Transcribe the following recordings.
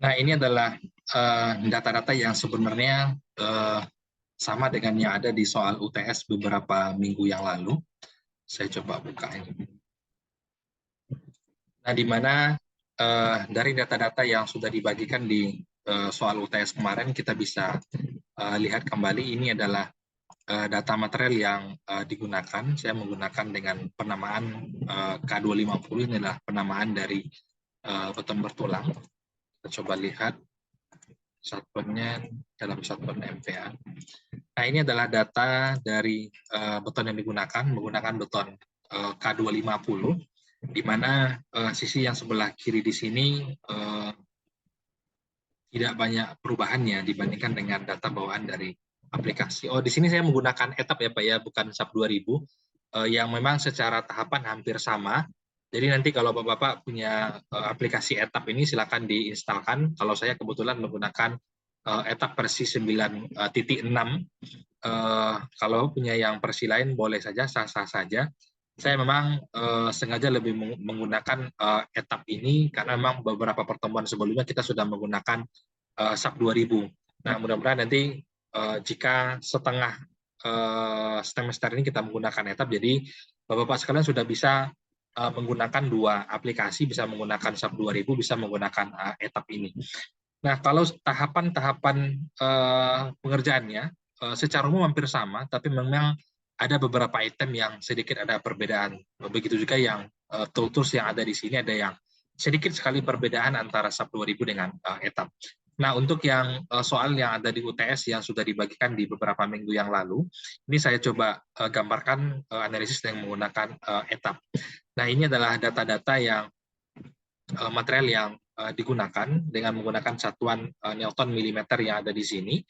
Nah, ini adalah data-data yang sebenarnya sama dengan yang ada di soal UTS beberapa minggu yang lalu. Saya coba buka ini. Nah, di mana dari data-data yang sudah dibagikan di soal UTS kemarin, kita bisa lihat kembali ini adalah data material yang digunakan. Saya menggunakan dengan penamaan K250, ini adalah penamaan dari beton bertulang. Kita coba lihat satuannya dalam satuan MPa. Nah, ini adalah data dari beton yang digunakan, menggunakan beton K250, di mana sisi yang sebelah kiri di sini tidak banyak perubahannya dibandingkan dengan data bawaan dari aplikasi. Oh, di sini saya menggunakan etap ya Pak ya, bukan SAP 2000, yang memang secara tahapan hampir sama. Jadi nanti kalau Bapak-Bapak punya aplikasi etap ini silakan diinstalkan. Kalau saya kebetulan menggunakan etap versi 9.6. Kalau punya yang versi lain boleh saja, sah-sah saja. Saya memang sengaja lebih menggunakan etap ini karena memang beberapa pertemuan sebelumnya kita sudah menggunakan SAP 2000. Nah, mudah-mudahan nanti jika setengah semester ini kita menggunakan etap, jadi Bapak-Bapak sekalian sudah bisa menggunakan dua aplikasi, bisa menggunakan SAP 2000, bisa menggunakan etap ini. Nah, kalau tahapan-tahapan pengerjaannya secara umum hampir sama, tapi memang ada beberapa item yang sedikit ada perbedaan. Begitu juga yang tools yang ada di sini ada yang sedikit sekali perbedaan antara SAP 2000 dengan etap. Nah, untuk yang soal yang ada di UTS yang sudah dibagikan di beberapa minggu yang lalu, ini saya coba gambarkan analisis yang menggunakan etap. Nah, ini adalah data-data yang material yang digunakan dengan menggunakan satuan Newton milimeter yang ada di sini,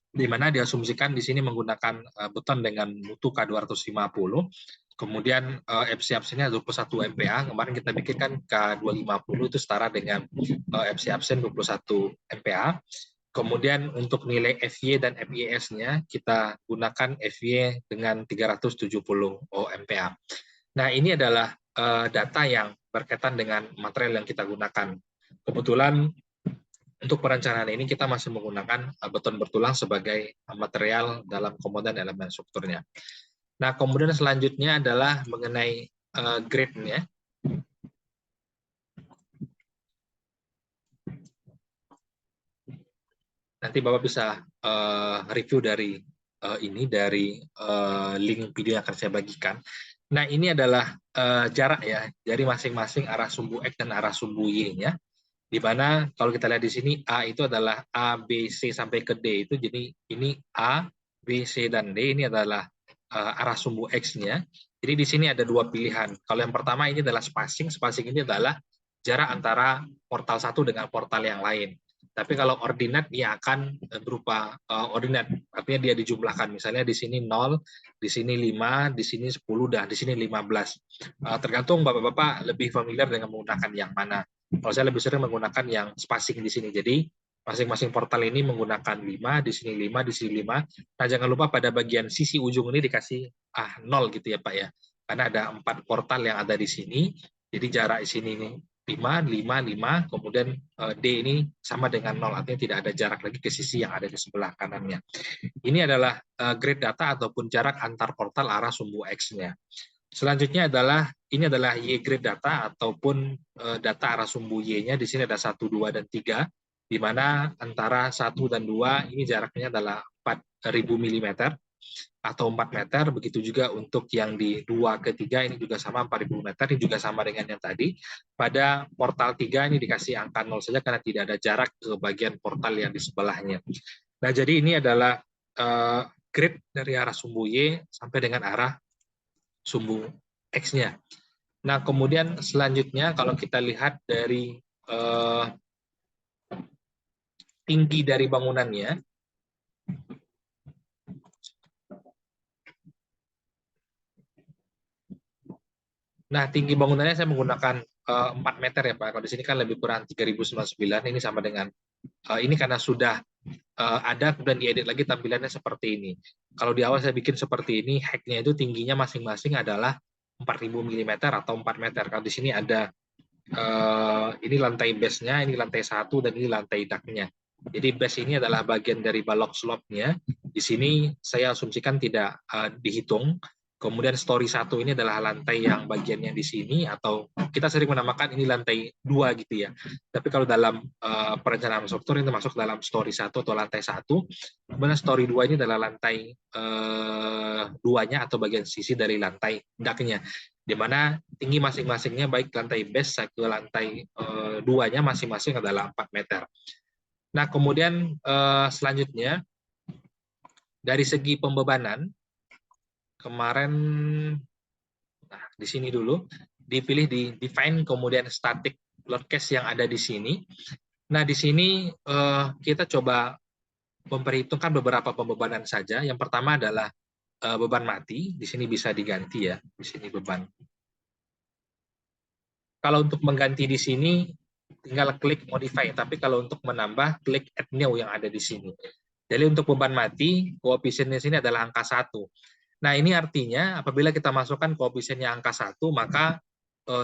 di mana diasumsikan di sini menggunakan beton dengan mutu K250, kemudian FC absennya 21 MPa, kemarin kita bikinkan K250 itu setara dengan FC absen 21 MPa, kemudian untuk nilai FY dan FYS-nya kita gunakan FY dengan 370 MPa. Nah, ini adalah data yang berkaitan dengan material yang kita gunakan. Kebetulan untuk perencanaan ini kita masih menggunakan beton bertulang sebagai material dalam komponen elemen strukturnya. Nah, kemudian selanjutnya adalah mengenai grade-nya. Nanti Bapak bisa review dari ini, dari link video yang akan saya bagikan. Nah, ini adalah jarak ya, dari masing-masing arah sumbu X dan arah sumbu Y-nya. Di mana kalau kita lihat di sini A itu adalah A, B, C sampai ke D itu, jadi ini A, B, C dan D ini adalah arah sumbu X-nya. Jadi di sini ada dua pilihan. Kalau yang pertama ini adalah spacing, spacing ini adalah jarak antara portal satu dengan portal yang lain. Tapi kalau ordinat dia akan berupa ordinat, artinya dia dijumlahkan. Misalnya di sini 0, di sini 5, di sini 10, dan di sini 15. Tergantung Bapak-Bapak lebih familiar dengan menggunakan yang mana. Kalau saya lebih sering menggunakan yang spacing di sini. Jadi masing-masing portal ini menggunakan 5, di sini 5, di sini 5. Nah, jangan lupa pada bagian sisi ujung ini dikasih 0 gitu ya Pak ya. Karena ada 4 portal yang ada di sini. Jadi jarak di sini ini 5, 5, 5, kemudian D ini sama dengan 0, artinya tidak ada jarak lagi ke sisi yang ada di sebelah kanannya. Ini adalah grade data ataupun jarak antar portal arah sumbu X-nya. Selanjutnya adalah, ini adalah Y grade data ataupun data arah sumbu Y-nya, di sini ada 1, 2, dan 3, di mana antara 1 dan 2 ini jaraknya adalah 4.000 mm atau 4 meter, begitu juga untuk yang di 2 ke 3 ini juga sama 4.000 meter, ini juga sama dengan yang tadi. Pada portal 3 ini dikasih angka 0 saja karena tidak ada jarak ke bagian portal yang di sebelahnya. Nah, jadi ini adalah grid dari arah sumbu Y sampai dengan arah sumbu X-nya. Nah, kemudian selanjutnya kalau kita lihat dari tinggi dari bangunannya, nah, tinggi bangunannya saya menggunakan 4 meter ya Pak. Kalau di sini kan lebih kurang 3099, ini sama dengan ini karena sudah ada kemudian diedit lagi tampilannya seperti ini. Kalau di awal saya bikin seperti ini, hacknya itu tingginya masing-masing adalah 4.000 mm atau 4 meter. Kalau di sini ada ini lantai base-nya, ini lantai 1, dan ini lantai duct-nya. Jadi base ini adalah bagian dari balok slope-nya. Di sini saya asumsikan tidak dihitung. Kemudian story 1 ini adalah lantai yang bagiannya di sini, atau kita sering menamakan ini lantai 2 gitu ya. Tapi kalau dalam perencanaan struktur ini masuk dalam story 1 atau lantai 1. Kemudian story 2 ini adalah lantai 2-nya atau bagian sisi dari lantai duct-nya, di mana tinggi masing-masingnya baik lantai base ke lantai 2-nya masing-masing adalah 4 meter. Nah, kemudian selanjutnya dari segi pembebanan, kemarin, nah di sini dulu, dipilih di define kemudian static load case yang ada di sini. Nah, di sini kita coba memperhitungkan beberapa pembebanan saja. Yang pertama adalah beban mati, di sini bisa diganti ya, di sini beban. Kalau untuk mengganti di sini, tinggal klik modify, tapi kalau untuk menambah, klik add new yang ada di sini. Jadi untuk beban mati, koefisiennya sini adalah angka 1. Nah, ini artinya apabila kita masukkan koefisiennya angka 1, maka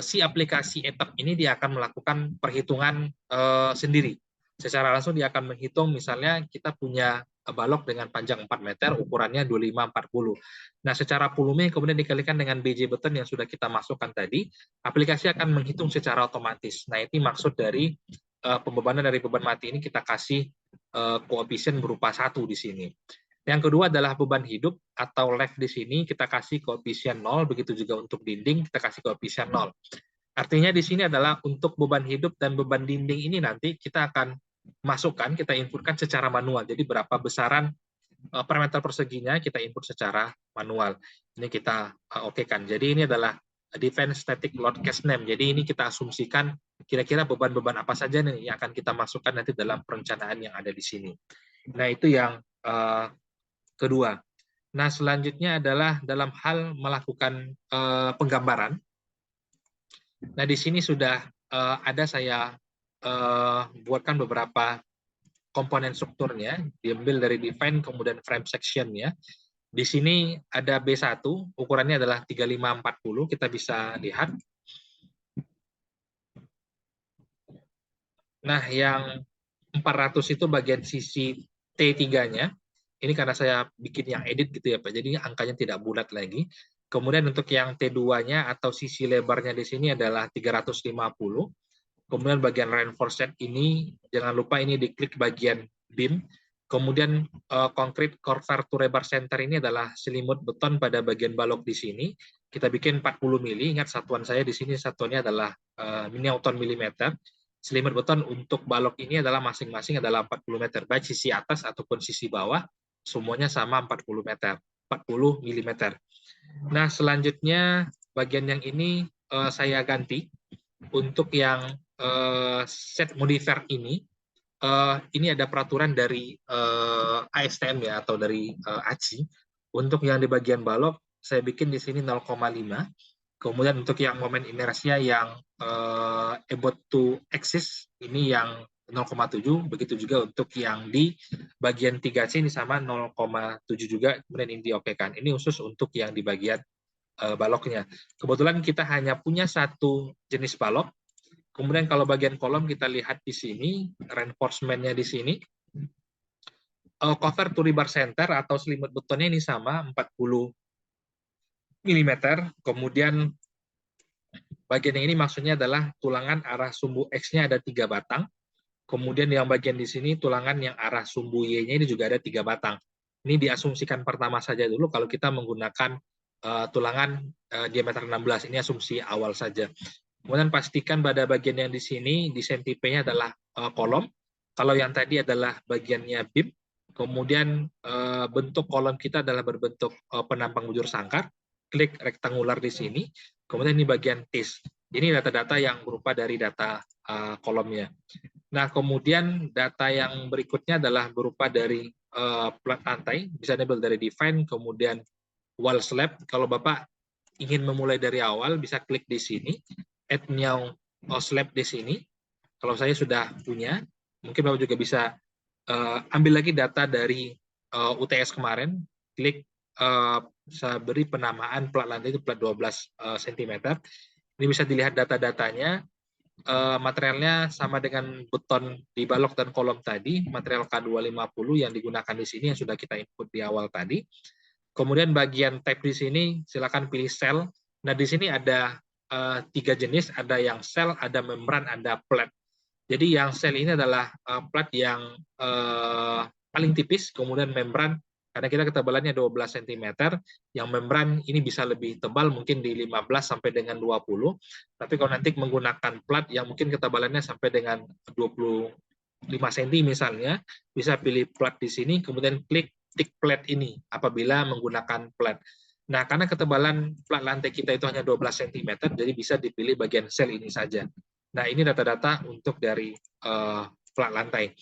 si aplikasi ETAP ini dia akan melakukan perhitungan sendiri. Secara langsung dia akan menghitung, misalnya kita punya balok dengan panjang 4 meter, ukurannya 25-40. Nah, secara volume kemudian dikalikan dengan BJ button yang sudah kita masukkan tadi, aplikasi akan menghitung secara otomatis. Nah, ini maksud dari pembebanan dari beban mati ini kita kasih koefisien berupa 1 di sini. Yang kedua adalah beban hidup atau life di sini kita kasih koefisien 0, begitu juga untuk dinding kita kasih koefisien 0. Artinya di sini adalah untuk beban hidup dan beban dinding ini nanti kita akan masukkan, kita inputkan secara manual. Jadi berapa besaran per meter perseginya kita input secara manual. Ini kita okekan. Jadi ini adalah define static load case name. Jadi ini kita asumsikan kira-kira beban-beban apa saja nih yang akan kita masukkan nanti dalam perencanaan yang ada di sini. Nah, itu yang kedua. Nah, selanjutnya adalah dalam hal melakukan penggambaran. Nah, di sini sudah ada saya buatkan beberapa komponen strukturnya, diambil dari define kemudian frame section-nya. Di sini ada B1, ukurannya adalah 3540, kita bisa lihat. Nah, yang 400 itu bagian sisi T3-nya. Ini karena saya bikin yang edit gitu ya Pak, jadi angkanya tidak bulat lagi. Kemudian untuk yang T2-nya atau sisi lebarnya di sini adalah 350. Kemudian bagian reinforced ini, jangan lupa ini diklik bagian beam. Kemudian concrete cover to rebar center ini adalah selimut beton pada bagian balok di sini. Kita bikin 40 mili. Ingat satuan saya di sini satuannya adalah Newton milimeter. Selimut beton untuk balok ini adalah masing-masing adalah 40 meter, baik sisi atas ataupun sisi bawah, semuanya sama 40 meter, 40 milimeter. Nah, selanjutnya bagian yang ini saya ganti untuk yang set modifier ini. Ini ada peraturan dari ASTM ya, atau dari ACI. Untuk yang di bagian balok, saya bikin di sini 0,5. Kemudian untuk yang momen inersia yang about to axis, ini yang 0,7. Begitu juga untuk yang di bagian 3C ini sama 0,7 juga, kemudian ini diokekan. Ini khusus untuk yang di bagian baloknya. Kebetulan kita hanya punya satu jenis balok. Kemudian kalau bagian kolom kita lihat di sini, reinforcement-nya di sini, cover to rebar center atau selimut betonnya ini sama 40 mm. Kemudian bagian yang ini maksudnya adalah tulangan arah sumbu X-nya ada 3 batang. Kemudian yang bagian di sini tulangan yang arah sumbu Y-nya ini juga ada 3 batang. Ini diasumsikan pertama saja dulu kalau kita menggunakan tulangan diameter 16. Ini asumsi awal saja. Kemudian pastikan pada bagian yang di sini, desain tipenya adalah kolom. Kalau yang tadi adalah bagiannya beam. Kemudian bentuk kolom kita adalah berbentuk penampang bujur sangkar. Klik rektangular di sini. Kemudian ini bagian TIS. Ini data-data yang berupa dari data kolomnya. Nah, kemudian data yang berikutnya adalah berupa dari plat lantai. Bisa diambil dari define, kemudian wall slab. Kalau Bapak ingin memulai dari awal, bisa klik di sini. Add new slab di sini. Kalau saya sudah punya, mungkin Bapak juga bisa ambil lagi data dari UTS kemarin, klik saya beri penamaan plat lantai itu plat 12 cm. Ini bisa dilihat data-datanya. materialnya sama dengan beton di balok dan kolom tadi, material K250 yang digunakan di sini yang sudah kita input di awal tadi. Kemudian bagian tab di sini silakan pilih sel. Nah, di sini ada 3 jenis, ada yang sel, ada membran, ada plat. Jadi yang sel ini adalah plat yang paling tipis, kemudian membran karena kita ketebalannya 12 cm, yang membran ini bisa lebih tebal mungkin di 15 sampai dengan 20. Tapi kalau nanti menggunakan plat yang mungkin ketebalannya sampai dengan 25 cm misalnya, bisa pilih plat di sini, kemudian klik tik plat ini apabila menggunakan plat. Nah, karena ketebalan plat lantai kita itu hanya 12 cm, jadi bisa dipilih bagian sel ini saja. Nah, ini data-data untuk dari plat lantai.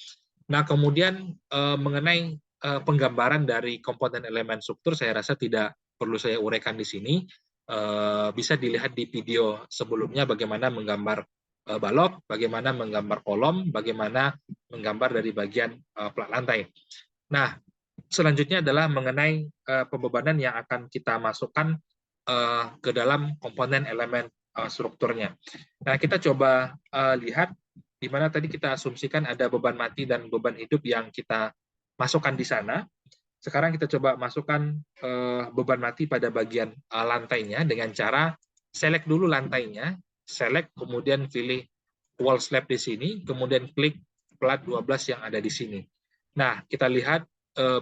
Nah, kemudian mengenai penggambaran dari komponen elemen struktur, saya rasa tidak perlu saya uraikan di sini. Bisa dilihat di video sebelumnya bagaimana menggambar balok, bagaimana menggambar kolom, bagaimana menggambar dari bagian plat lantai. Nah, selanjutnya adalah mengenai pembebanan yang akan kita masukkan ke dalam komponen elemen strukturnya. Nah, kita coba lihat di mana tadi kita asumsikan ada beban mati dan beban hidup yang kita masukkan di sana. Sekarang kita coba masukkan beban mati pada bagian lantainya dengan cara select dulu lantainya, select, kemudian pilih wall slab di sini, kemudian klik plat 12 yang ada di sini. Nah, kita lihat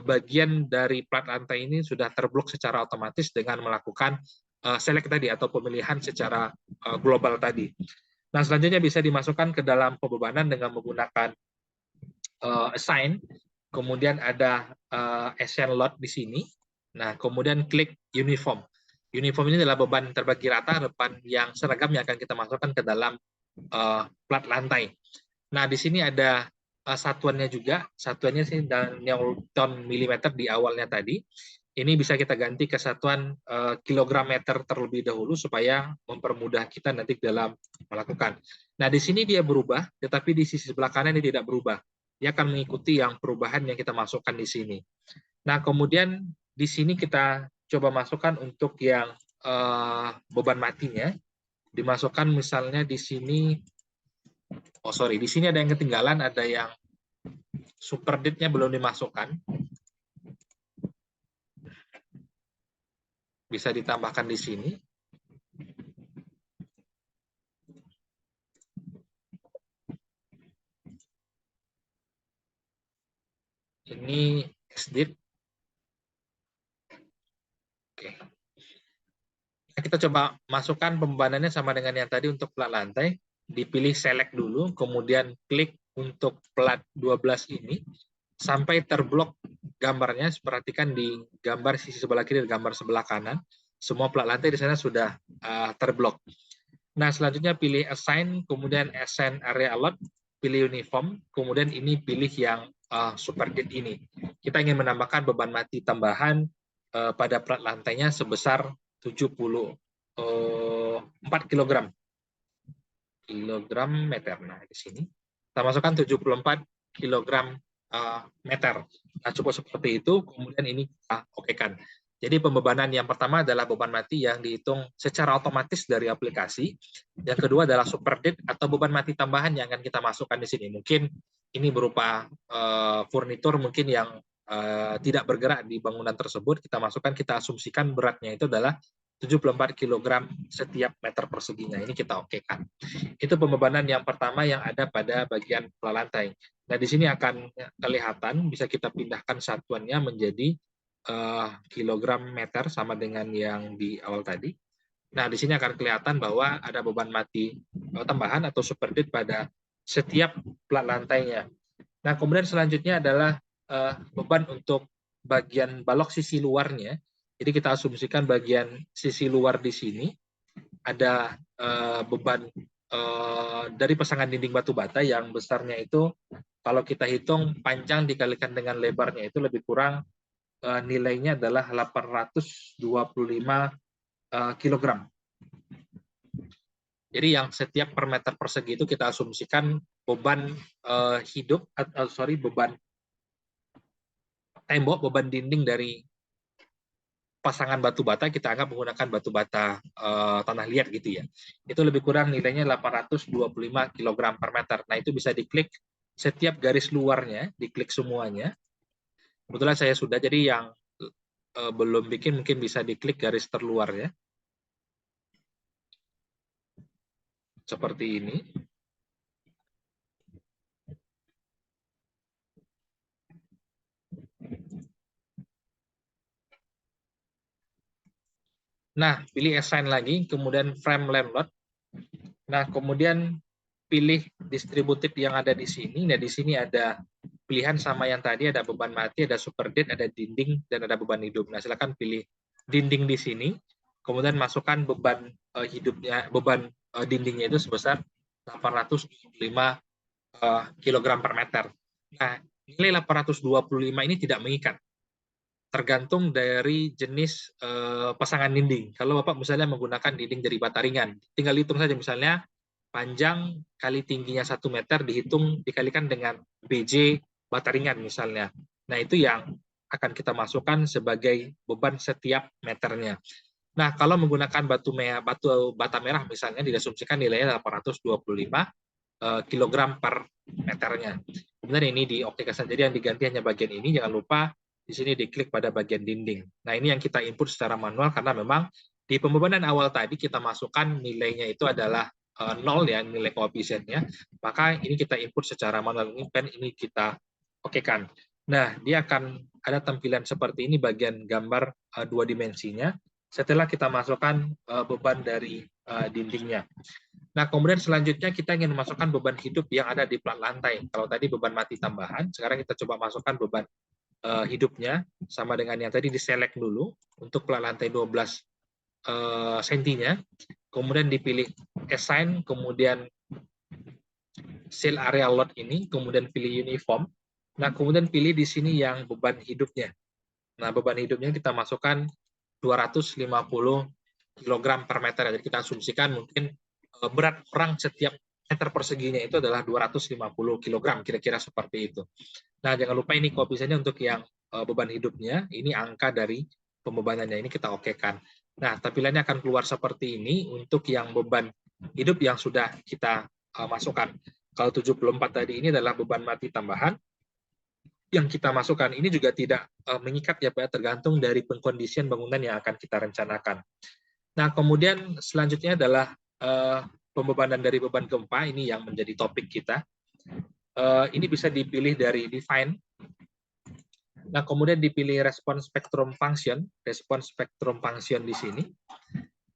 bagian dari plat lantai ini sudah terblok secara otomatis dengan melakukan select tadi atau pemilihan secara global tadi. Nah, selanjutnya bisa dimasukkan ke dalam pembebanan dengan menggunakan assign, kemudian ada assign load di sini. Nah, kemudian klik uniform. Uniform ini adalah beban terbagi rata depan yang seragam yang akan kita masukkan ke dalam plat lantai. Nah, di sini ada satuannya juga. Satuannya sih Newton milimeter di awalnya tadi. Ini bisa kita ganti ke satuan kilogram meter terlebih dahulu supaya mempermudah kita nanti dalam melakukan. Nah, di sini dia berubah, tetapi di sisi sebelah kanan ini tidak berubah. Dia akan mengikuti yang perubahan yang kita masukkan di sini. Nah, kemudian di sini kita coba masukkan untuk yang beban matinya. Dimasukkan misalnya di sini, di sini ada yang ketinggalan, ada yang super date-nya belum dimasukkan. Bisa ditambahkan di sini. Ini SDIT. Oke. Nah, kita coba masukkan pembebanannya sama dengan yang tadi untuk plat lantai. Dipilih select dulu, kemudian klik untuk plat 12 ini. Sampai terblok gambarnya, perhatikan di gambar sisi sebelah kiri dan gambar sebelah kanan. Semua plat lantai di sana sudah terblok. Nah, selanjutnya pilih assign, kemudian assign area allot, pilih uniform, kemudian ini pilih yang super gate ini. Kita ingin menambahkan beban mati tambahan pada plat lantainya sebesar 74 kg. Kilogram meter. Nah, di sini kita masukkan 74 kg meter. Nah, cukup seperti itu, kemudian ini kita okekan. Jadi pembebanan yang pertama adalah beban mati yang dihitung secara otomatis dari aplikasi. Yang kedua adalah super date atau beban mati tambahan yang akan kita masukkan di sini. Mungkin ini berupa furnitur mungkin yang tidak bergerak di bangunan tersebut. Kita masukkan, kita asumsikan beratnya itu adalah 74 kg setiap meter perseginya. Ini kita okekan. Itu pembebanan yang pertama yang ada pada bagian plat lantai. Nah, di sini akan kelihatan, bisa kita pindahkan satuannya menjadi kilogram meter sama dengan yang di awal tadi. Nah, di sini akan kelihatan bahwa ada beban mati tambahan atau super date pada setiap plat lantainya. Nah, kemudian selanjutnya adalah beban untuk bagian balok sisi luarnya. Jadi kita asumsikan bagian sisi luar di sini ada beban dari pasangan dinding batu bata yang besarnya itu kalau kita hitung panjang dikalikan dengan lebarnya itu lebih kurang nilainya adalah 825 kg. Jadi yang setiap per meter persegi itu kita asumsikan beban beban tembok, beban dinding dari pasangan batu bata kita anggap menggunakan batu bata tanah liat gitu ya. Itu lebih kurang nilainya 825 kg per meter. Nah, itu bisa diklik setiap garis luarnya, diklik semuanya. Kebetulan saya sudah, jadi yang belum bikin mungkin bisa diklik garis terluarnya. Seperti ini. Nah, pilih assign lagi, kemudian frame landlord. Nah, kemudian pilih distributif yang ada di sini. Nah, di sini ada pilihan sama yang tadi, ada beban mati, ada super dead, ada dinding, dan ada beban hidup. Nah, silakan pilih dinding di sini, kemudian masukkan beban hidupnya, beban dindingnya itu sebesar 825 kg per meter. Nah, nilai 825 ini tidak mengikat, tergantung dari jenis pasangan dinding. Kalau Bapak misalnya menggunakan dinding dari bata ringan, tinggal hitung saja misalnya panjang kali tingginya 1 meter dihitung dikalikan dengan BJ bata ringan misalnya. Nah, itu yang akan kita masukkan sebagai beban setiap meternya. Nah, kalau menggunakan bata merah misalnya diasumsikan nilainya 825 kg per meternya. Kemudian ini diokekan saja, jadi yang diganti hanya bagian ini, jangan lupa di sini diklik pada bagian dinding. Nah, ini yang kita input secara manual karena memang di pembebanan awal tadi kita masukkan nilainya itu adalah 0 ya, nilai koefisiennya. Maka ini kita input secara manual, ini kita okekan. Nah, dia akan ada tampilan seperti ini bagian gambar 2 dimensinya setelah kita masukkan beban dari dindingnya. Nah, kemudian selanjutnya kita ingin memasukkan beban hidup yang ada di plat lantai. Kalau tadi beban mati tambahan, sekarang kita coba masukkan beban hidupnya sama dengan yang tadi, diselect dulu untuk plat lantai 12 sentinya, kemudian dipilih assign, kemudian cell area load ini, kemudian pilih uniform. Nah, kemudian pilih di sini yang beban hidupnya. Nah, beban hidupnya kita masukkan 250 kg per meter. Jadi kita asumsikan mungkin berat orang setiap meter perseginya itu adalah 250 kg, kira-kira seperti itu. Nah, jangan lupa ini koefisiennya untuk yang beban hidupnya, ini angka dari pembebanannya, ini kita okekan. Nah, tampilannya akan keluar seperti ini untuk yang beban hidup yang sudah kita masukkan. Kalau 74 tadi ini adalah beban mati tambahan yang kita masukkan. Ini juga tidak mengikat ya Pak, tergantung dari pengkondisian bangunan yang akan kita rencanakan. Nah, kemudian selanjutnya adalah pembebanan dari beban gempa, ini yang menjadi topik kita. Ini bisa dipilih dari define. Nah, kemudian dipilih response spectrum function di sini.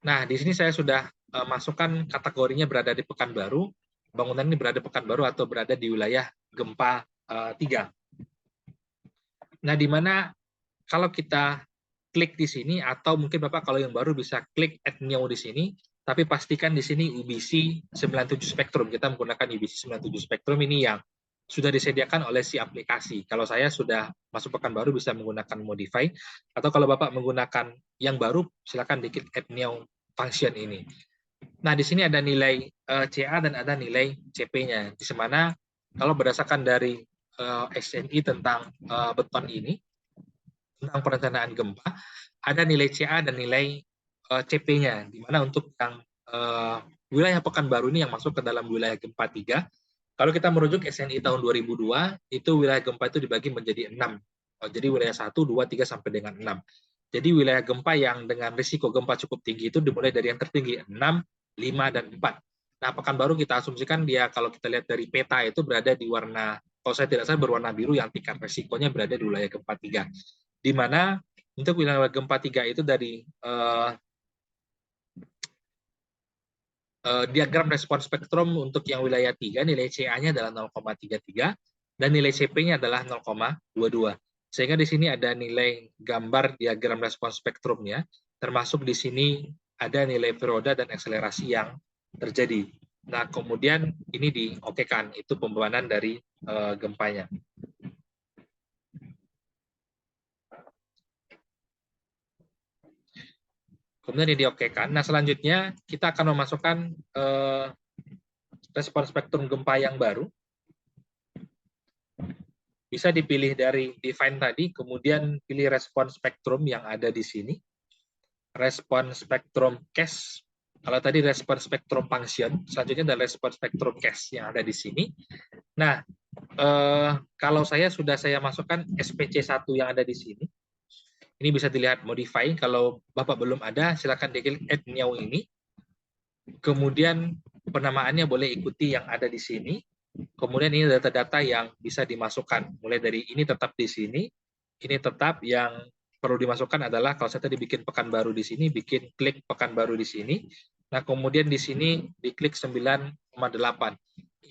Nah, di sini saya sudah masukkan kategorinya berada di Pekanbaru, bangunan ini berada di Pekanbaru atau berada di wilayah gempa 3. Nah, di mana kalau kita klik di sini, atau mungkin Bapak kalau yang baru bisa klik add new di sini, tapi pastikan di sini UBC 97 Spectrum. Kita menggunakan UBC 97 Spectrum ini yang sudah disediakan oleh si aplikasi. Kalau saya sudah masuk Pekanbaru bisa menggunakan modify, atau kalau Bapak menggunakan yang baru silakan diklik add new function ini. Nah, di sini ada nilai CA dan ada nilai CP-nya. Di mana kalau berdasarkan dari SNI tentang beton ini, tentang perencanaan gempa, ada nilai CA dan nilai CP-nya, di mana untuk yang wilayah Pekanbaru ini yang masuk ke dalam wilayah gempa 3, kalau kita merujuk SNI tahun 2002, itu wilayah gempa itu dibagi menjadi 6. Jadi wilayah 1, 2, 3, sampai dengan 6. Jadi wilayah gempa yang dengan risiko gempa cukup tinggi itu dimulai dari yang tertinggi, 6, 5, dan 4. Nah, Pekanbaru kita asumsikan dia, kalau kita lihat dari peta itu berada di warna, kalau saya tidak salah berwarna biru, yang tingkat risikonya berada di wilayah gempa 3. Di mana untuk wilayah gempa 3 itu dari diagram respons spektrum untuk yang wilayah 3, nilai CA-nya adalah 0,33 dan nilai CP-nya adalah 0,22. Sehingga di sini ada nilai gambar diagram respons spektrumnya, termasuk di sini ada nilai periode dan akselerasi yang terjadi. Nah, kemudian ini diokekan, itu pembebanan dari gempanya. Kemudian ini diokekan. Nah, selanjutnya kita akan memasukkan respon spektrum gempa yang baru. Bisa dipilih dari define tadi, kemudian pilih respon spektrum yang ada di sini. respon spektrum case. Kalau tadi respon spektrum function, selanjutnya adalah respon spektrum case yang ada di sini. Nah, kalau saya masukkan SPC1 yang ada di sini. Ini bisa dilihat modify. Kalau Bapak belum ada, silakan diklik add new ini. Kemudian penamaannya boleh ikuti yang ada di sini. Kemudian ini data-data yang bisa dimasukkan. Mulai dari ini tetap di sini, ini tetap yang perlu dimasukkan adalah kalau saya tadi bikin pekan baru di sini, bikin klik pekan baru di sini. Nah, kemudian di sini diklik 9,8.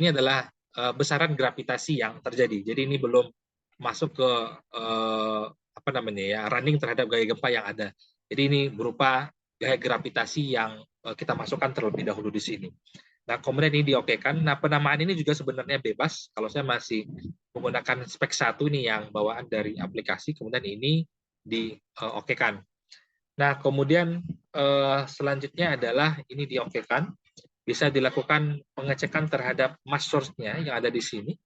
Ini adalah besaran gravitasi yang terjadi. Jadi ini belum masuk ke apa namanya ya, running terhadap gaya gempa yang ada. Jadi ini berupa gaya gravitasi yang kita masukkan terlebih dahulu di sini. Nah, kemudian ini diokekan. Nah, penamaan ini juga sebenarnya bebas. Kalau saya masih menggunakan spek 1 ini yang bawaan dari aplikasi, kemudian ini diokekan. Nah, kemudian selanjutnya adalah ini diokekan. Bisa dilakukan pengecekan terhadap mass source-nya yang ada di sini.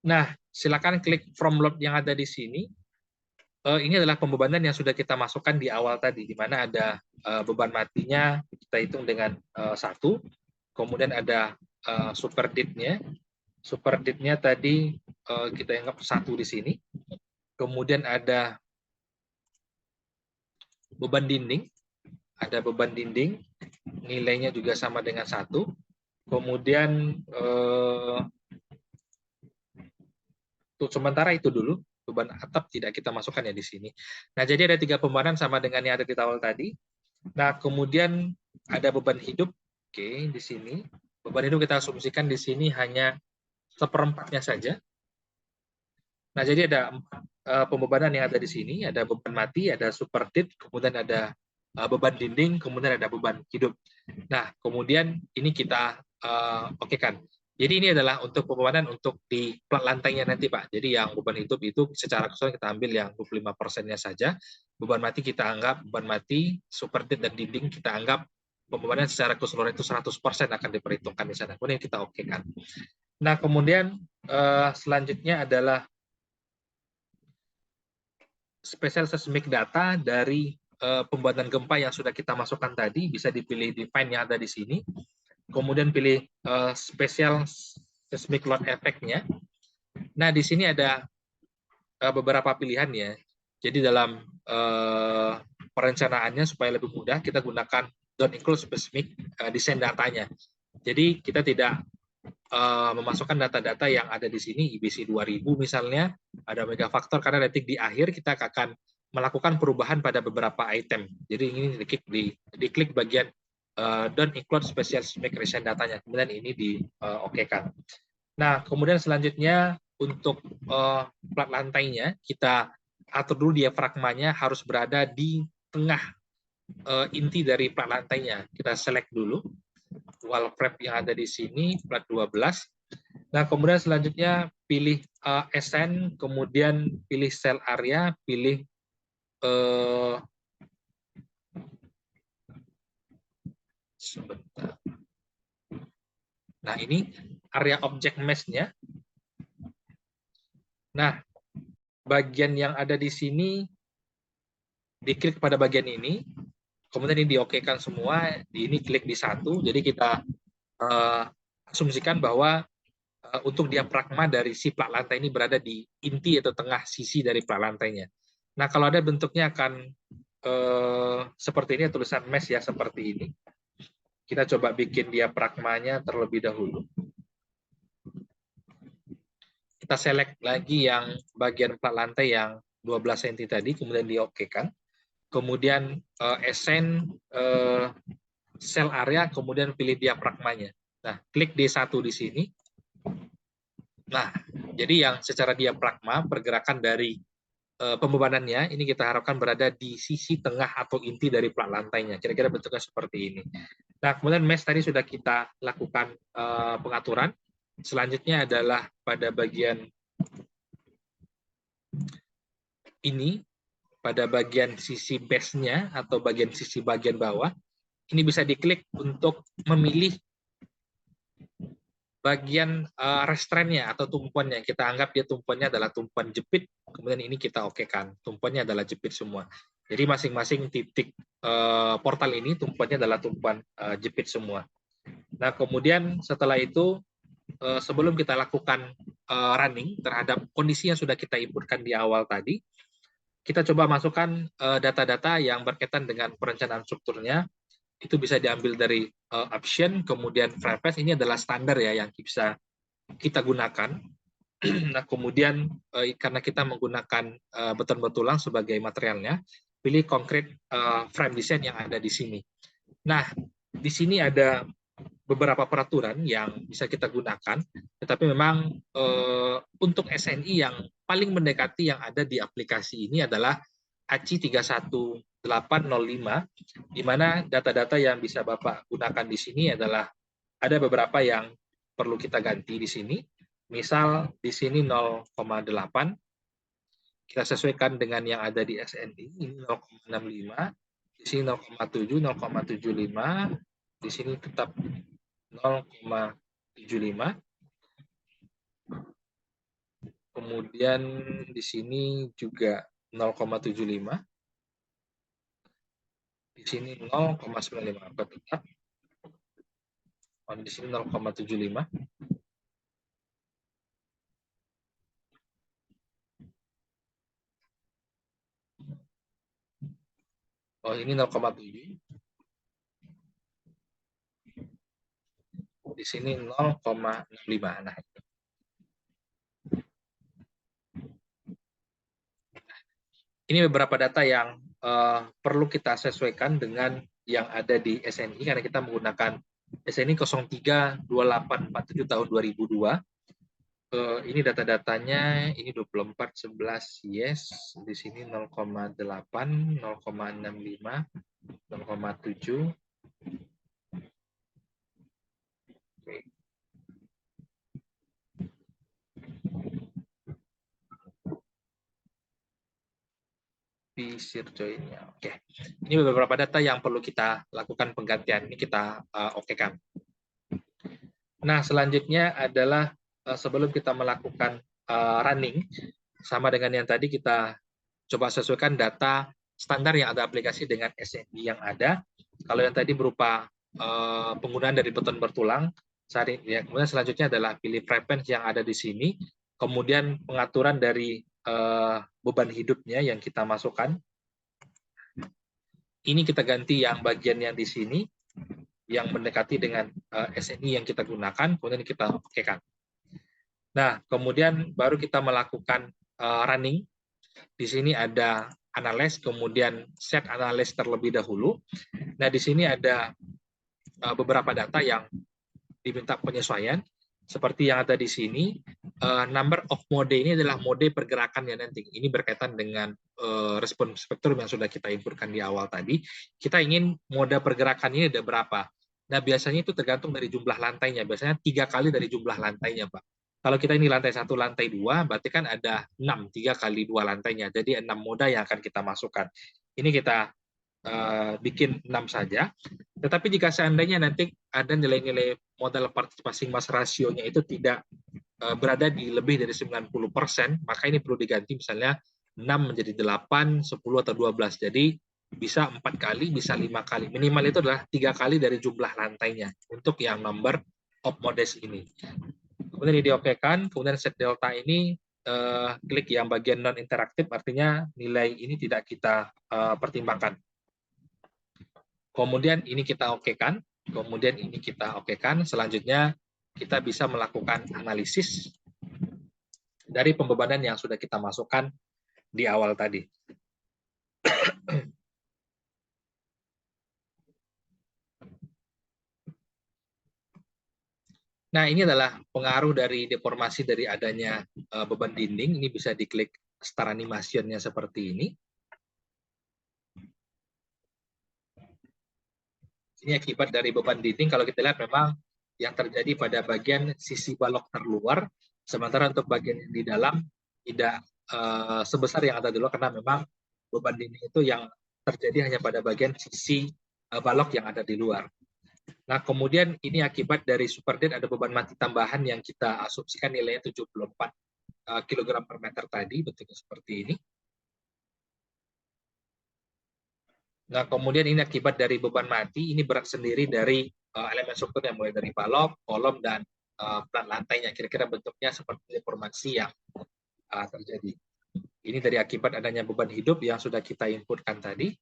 Nah, silakan klik from load yang ada di sini. Ini adalah pembebanan yang sudah kita masukkan di awal tadi, di mana ada beban matinya, kita hitung dengan 1, kemudian ada super dit-nya. Super dit-nya tadi kita anggap 1 di sini. Kemudian ada beban dinding, nilainya juga sama dengan 1. Kemudian untuk sementara itu dulu, beban atap tidak kita masukkan ya di sini. Nah, jadi ada 3 pembebanan sama dengan yang ada di awal tadi. Nah, kemudian ada beban hidup. Oke, di sini. Beban hidup kita asumsikan di sini hanya 1/4-nya saja. Nah, jadi ada 4 pembebanan yang ada di sini. Ada beban mati, ada super dit, kemudian ada beban dinding, kemudian ada beban hidup. Nah, kemudian ini kita okekan. Jadi ini adalah untuk pembebanan untuk di plat lantainya nanti, Pak. Jadi yang beban hidup itu secara keseluruhan kita ambil yang 25%-nya saja. Beban mati kita anggap, beban mati, super dit, dan dinding kita anggap pembebanan secara keseluruhan itu 100% akan diperhitungkan di sana. Kemudian kita okekan. Nah, kemudian selanjutnya adalah spesial seismic data dari pembuatan gempa yang sudah kita masukkan tadi, bisa dipilih define yang ada di sini. Kemudian pilih spesial seismic load effect-nya. Nah, di sini ada beberapa pilihan ya. Jadi dalam perencanaannya supaya lebih mudah, kita gunakan don't include specific desain datanya. Jadi kita tidak memasukkan data-data yang ada di sini, IBC 2000 misalnya, ada omega faktor, karena nanti di akhir kita akan melakukan perubahan pada beberapa item. Jadi ini diklik bagian don't include special migration datanya, kemudian ini diokekan. Nah, kemudian selanjutnya untuk plat lantainya, kita atur dulu diafragmanya harus berada di tengah inti dari plat lantainya. Kita select dulu wall prep yang ada di sini, plat 12. Nah, kemudian selanjutnya pilih SN, kemudian pilih cell area, pilih sebentar. Nah, ini area object mesh-nya. Nah, bagian yang ada di sini diklik pada bagian ini, kemudian ini diokekan semua, ini klik di 1, jadi kita asumsikan bahwa untuk diafragma dari si plat lantai ini berada di inti atau tengah sisi dari plat lantainya. Nah, kalau ada bentuknya akan seperti ini, tulisan mesh ya, seperti ini. Kita coba bikin diafragmanya terlebih dahulu. Kita select lagi yang bagian plat lantai yang 12 cm tadi, kemudian diokekan. Kemudian assign cell area, kemudian pilih diafragmanya. Nah, klik D1 di sini. Nah, jadi yang secara diafragma, pergerakan dari pembebanannya, ini kita harapkan berada di sisi tengah atau inti dari plat lantainya. Kira-kira bentuknya seperti ini. Nah, kemudian mesh tadi sudah kita lakukan pengaturan. Selanjutnya adalah pada bagian ini, pada bagian sisi base-nya atau sisi bagian bawah, ini bisa diklik untuk memilih bagian restrainnya atau tumpuannya. Kita anggap dia tumpuannya adalah tumpuan jepit, kemudian ini kita okekan. Tumpuannya adalah jepit semua. Jadi masing-masing titik portal ini tumpuannya adalah tumpuan jepit semua. Nah, kemudian setelah itu sebelum kita lakukan running terhadap kondisi yang sudah kita inputkan di awal tadi, kita coba masukkan data-data yang berkaitan dengan perencanaan strukturnya. Itu bisa diambil dari option, kemudian FreePass ini adalah standar ya yang bisa kita gunakan. Nah, kemudian karena kita menggunakan beton-betulan sebagai materialnya, pilih konkret frame design yang ada di sini. Nah, di sini ada beberapa peraturan yang bisa kita gunakan, tetapi memang untuk SNI yang paling mendekati yang ada di aplikasi ini adalah ACI 31805, di mana data-data yang bisa Bapak gunakan di sini adalah ada beberapa yang perlu kita ganti di sini. Misal di sini 0,8, kita sesuaikan dengan yang ada di SNI, ini 0,65, di sini 0,7, 0,75, di sini tetap 0,75. Kemudian di sini juga 0,75. Di sini 0,95. Tetap. Di sini 0,75. Oh, ini 0,7. Di sini 0,65. Nah, ini beberapa data yang perlu kita sesuaikan dengan yang ada di SNI karena kita menggunakan SNI 032847 tahun 2002. Ini data-datanya, ini 2411 yes, di sini 0,8, 0,65, 0,7. Oke. Visir joinnya. Oke. Ini beberapa data yang perlu kita lakukan penggantian. Ini kita okekan. Nah, selanjutnya adalah sebelum kita melakukan running, sama dengan yang tadi kita coba sesuaikan data standar yang ada aplikasi dengan SNI yang ada. Kalau yang tadi berupa penggunaan dari beton bertulang, ya, kemudian selanjutnya adalah pilih preference yang ada di sini, kemudian pengaturan dari beban hidupnya yang kita masukkan. Ini kita ganti yang bagian yang di sini, yang mendekati dengan SNI yang kita gunakan, kemudian kita okekan. Nah, kemudian baru kita melakukan running. Di sini ada analyze, kemudian set analyze terlebih dahulu. Nah, di sini ada beberapa data yang diminta penyesuaian. Seperti yang ada di sini, number of mode ini adalah mode pergerakan yang nanti. Ini berkaitan dengan respon spektrum yang sudah kita inputkan di awal tadi. Kita ingin mode pergerakan ini ada berapa. Nah, biasanya itu tergantung dari jumlah lantainya. Biasanya 3 kali dari jumlah lantainya, Pak. Kalau kita ini lantai 1, lantai 2, berarti kan ada 6, 3 kali 2 lantainya. Jadi 6 moda yang akan kita masukkan. Ini kita bikin 6 saja. Tetapi jika seandainya nanti ada nilai-nilai modal partisipasi mas rasionya itu tidak berada di lebih dari 90%, maka ini perlu diganti misalnya 6 menjadi 8, 10, atau 12. Jadi bisa 4 kali, bisa 5 kali. Minimal itu adalah 3 kali dari jumlah lantainya untuk yang number of modes ini. Kemudian ini diokekan, kemudian set delta ini klik yang bagian non interaktif, artinya nilai ini tidak kita pertimbangkan. Kemudian ini kita okekan, kemudian ini kita okekan. Selanjutnya kita bisa melakukan analisis dari pembebanan yang sudah kita masukkan di awal tadi. Nah, ini adalah pengaruh dari deformasi dari adanya beban dinding. Ini bisa diklik star animation-nya seperti ini. Ini akibat dari beban dinding. Kalau kita lihat memang yang terjadi pada bagian sisi balok terluar, sementara untuk bagian yang di dalam tidak sebesar yang ada di luar, karena memang beban dinding itu yang terjadi hanya pada bagian sisi balok yang ada di luar. Nah, kemudian ini akibat dari superdead ada beban mati tambahan yang kita asumsikan nilainya 74 kg per meter tadi, bentuknya seperti ini. Nah, kemudian ini akibat dari beban mati, ini berat sendiri dari elemen struktur yang mulai dari balok, kolom, dan plat lantainya. Kira-kira bentuknya seperti informasi yang terjadi. Ini dari akibat adanya beban hidup yang sudah kita inputkan tadi.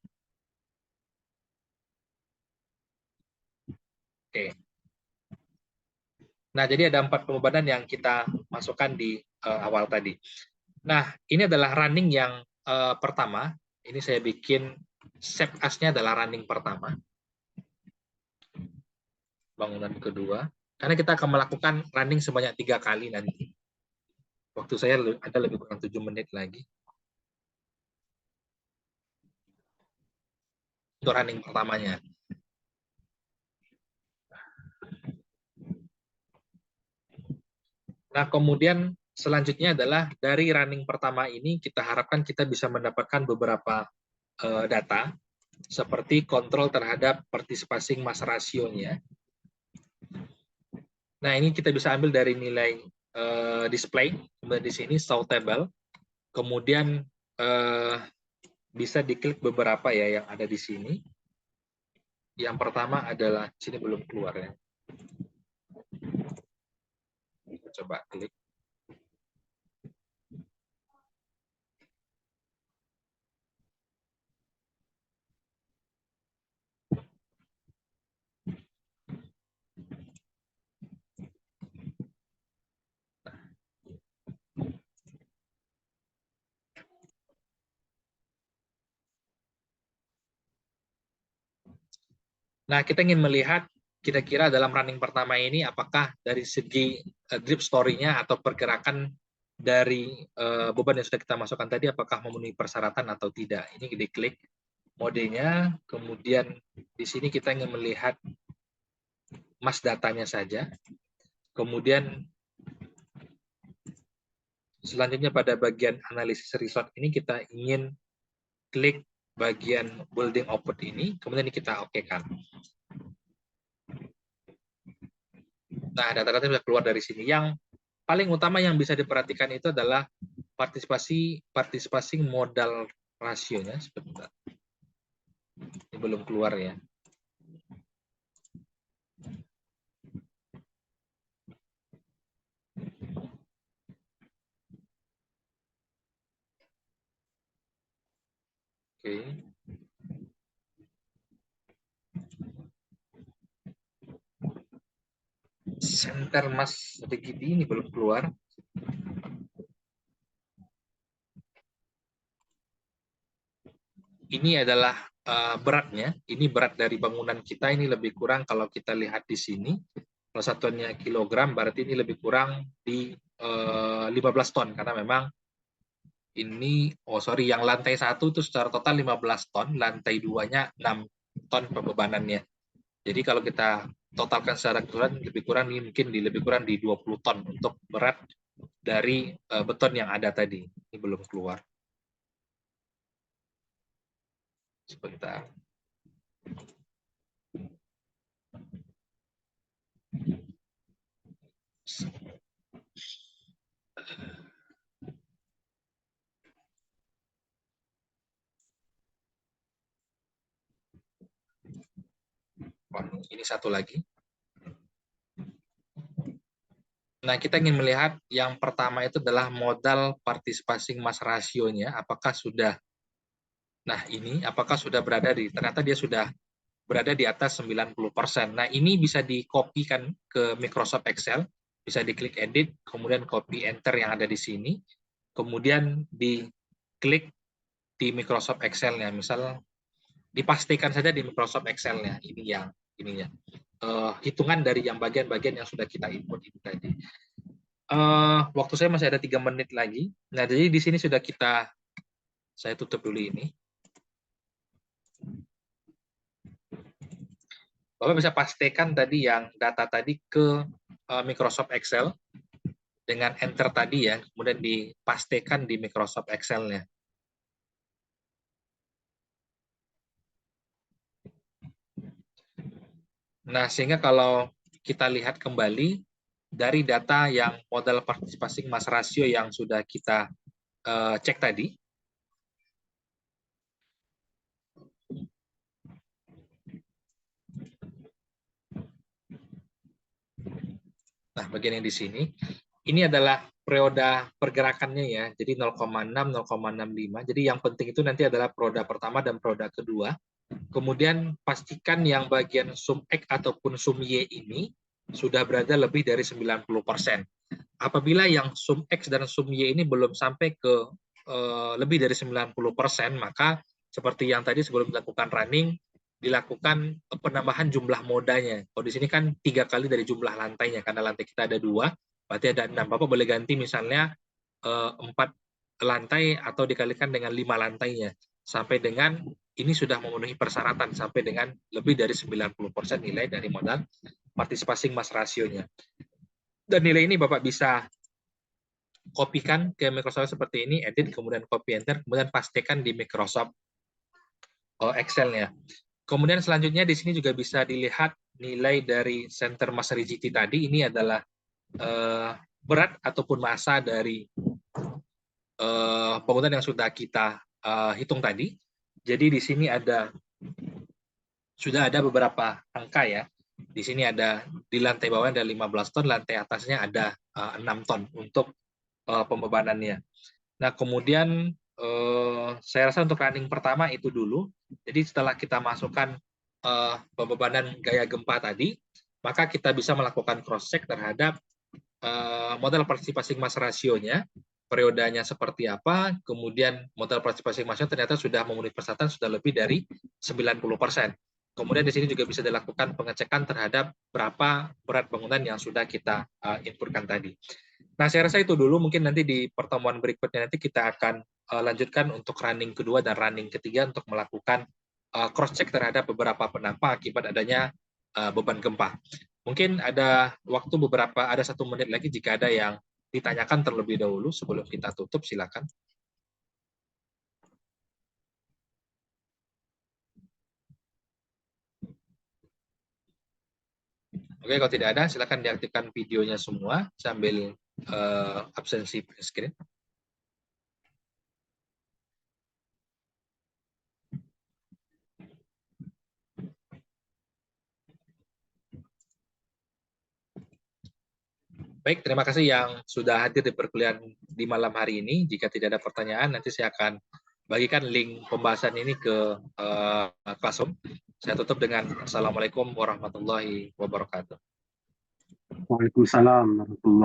Oke. Nah, jadi ada 4 pembebanan yang kita masukkan di awal tadi. Nah, ini adalah running yang pertama. Ini saya bikin shape as-nya adalah running pertama. Bangunan kedua. Karena kita akan melakukan running sebanyak 3 kali nanti. Waktu saya ada lebih kurang 7 menit lagi. Untuk running pertamanya. Nah, kemudian selanjutnya adalah dari running pertama ini kita harapkan kita bisa mendapatkan beberapa data seperti kontrol terhadap participation mass ratio-nya. Nah, ini kita bisa ambil dari nilai display, kemudian di sini show table, kemudian bisa diklik beberapa ya yang ada di sini. Yang pertama adalah, sini belum keluar ya. Kita coba klik. Nah, kita ingin melihat kira-kira dalam running pertama ini apakah dari segi drip story-nya atau pergerakan dari beban yang sudah kita masukkan tadi apakah memenuhi persyaratan atau tidak. Ini diklik modenya, kemudian di sini kita ingin melihat mass datanya saja. Kemudian selanjutnya pada bagian analisis result ini kita ingin klik bagian building output ini, kemudian ini kita oke-kan. Nah, data-data sudah keluar dari sini. Yang paling utama yang bisa diperhatikan itu adalah partisipasi modal rasionya. Sebentar. Ini belum keluar ya. Oke. Center mass rigidity ini belum keluar. Ini adalah beratnya. Ini berat dari bangunan kita. Ini lebih kurang kalau kita lihat di sini. Kalau satuannya kilogram, berarti ini lebih kurang di 15 ton. Karena memang ini, yang lantai 1 itu secara total 15 ton, lantai 2-nya 6 ton pembebanannya. Jadi kalau kita totalkan secara keseluruhan lebih kurang mungkin lebih kurang di 20 ton untuk berat dari beton yang ada tadi. Ini belum keluar. Sebentar. Ini satu lagi. Nah, kita ingin melihat yang pertama itu adalah modal participation mass ratio-nya, apakah sudah, nah ini, apakah sudah berada di, ternyata dia sudah berada di atas 90%. Nah, ini bisa dikopikan ke Microsoft Excel, bisa diklik edit, kemudian copy enter yang ada di sini, kemudian diklik di Microsoft Excel-nya, misal dipastikan saja di Microsoft Excel-nya, ini yang ininya. Hitungan dari yang bagian-bagian yang sudah kita input itu tadi. Waktu saya masih ada 3 menit lagi. Nah, jadi di sini sudah saya tutup dulu ini. Bapak bisa pastikan tadi yang data tadi ke Microsoft Excel dengan enter tadi ya, kemudian dipastikan di Microsoft Excel-nya. Nah, sehingga kalau kita lihat kembali dari data yang modal partisipasi mass ratio yang sudah kita cek tadi, Nah, bagian yang di sini, ini adalah periode pergerakannya ya, jadi 0,6, 0,65. Jadi yang penting itu nanti adalah periode pertama dan periode kedua. Kemudian pastikan yang bagian sum X ataupun sum Y ini sudah berada lebih dari 90%. Apabila yang sum X dan sum Y ini belum sampai ke lebih dari 90%, maka seperti yang tadi sebelum dilakukan running, dilakukan penambahan jumlah modanya. Kalau di sini kan 3 kali dari jumlah lantainya, karena lantai kita ada 2, berarti ada 6. Bapak boleh ganti misalnya 4 lantai atau dikalikan dengan 5 lantainya, sampai dengan ini sudah memenuhi persyaratan, sampai dengan lebih dari 90% nilai dari modal partisipasi mas rasionya. Dan nilai ini Bapak bisa kopikan ke Microsoft seperti ini, edit, kemudian copy enter, kemudian pastikan di Microsoft Excel-nya. Kemudian selanjutnya di sini juga bisa dilihat nilai dari center mass rigidity tadi. Ini adalah berat ataupun massa dari bangunan yang sudah kita hitung tadi. Jadi di sini sudah ada beberapa angka ya. Di sini ada di lantai bawah ada 15 ton, lantai atasnya ada 6 ton untuk pembebanannya. Nah, kemudian saya rasa untuk running pertama itu dulu. Jadi setelah kita masukkan pembebanan gaya gempa tadi, maka kita bisa melakukan cross check terhadap modal partisipasi mas rasionya, periodenya seperti apa, kemudian modal partisipasi masnya ternyata sudah memenuhi persyaratan, sudah lebih dari 90%. Kemudian di sini juga bisa dilakukan pengecekan terhadap berapa berat bangunan yang sudah kita inputkan tadi. Nah, saya rasa itu dulu. Mungkin nanti di pertemuan berikutnya nanti kita akan lanjutkan untuk running kedua dan running ketiga untuk melakukan cross-check terhadap beberapa penampak akibat adanya beban gempa. Mungkin ada waktu ada 1 menit lagi jika ada yang ditanyakan terlebih dahulu sebelum kita tutup, silakan. Oke, kalau tidak ada, silakan diaktifkan videonya semua sambil absensi screen. Baik, terima kasih yang sudah hadir di perkuliahan di malam hari ini. Jika tidak ada pertanyaan, nanti saya akan bagikan link pembahasan ini ke Classroom. Saya tutup dengan Assalamualaikum warahmatullahi wabarakatuh. Waalaikumsalam warahmatullahi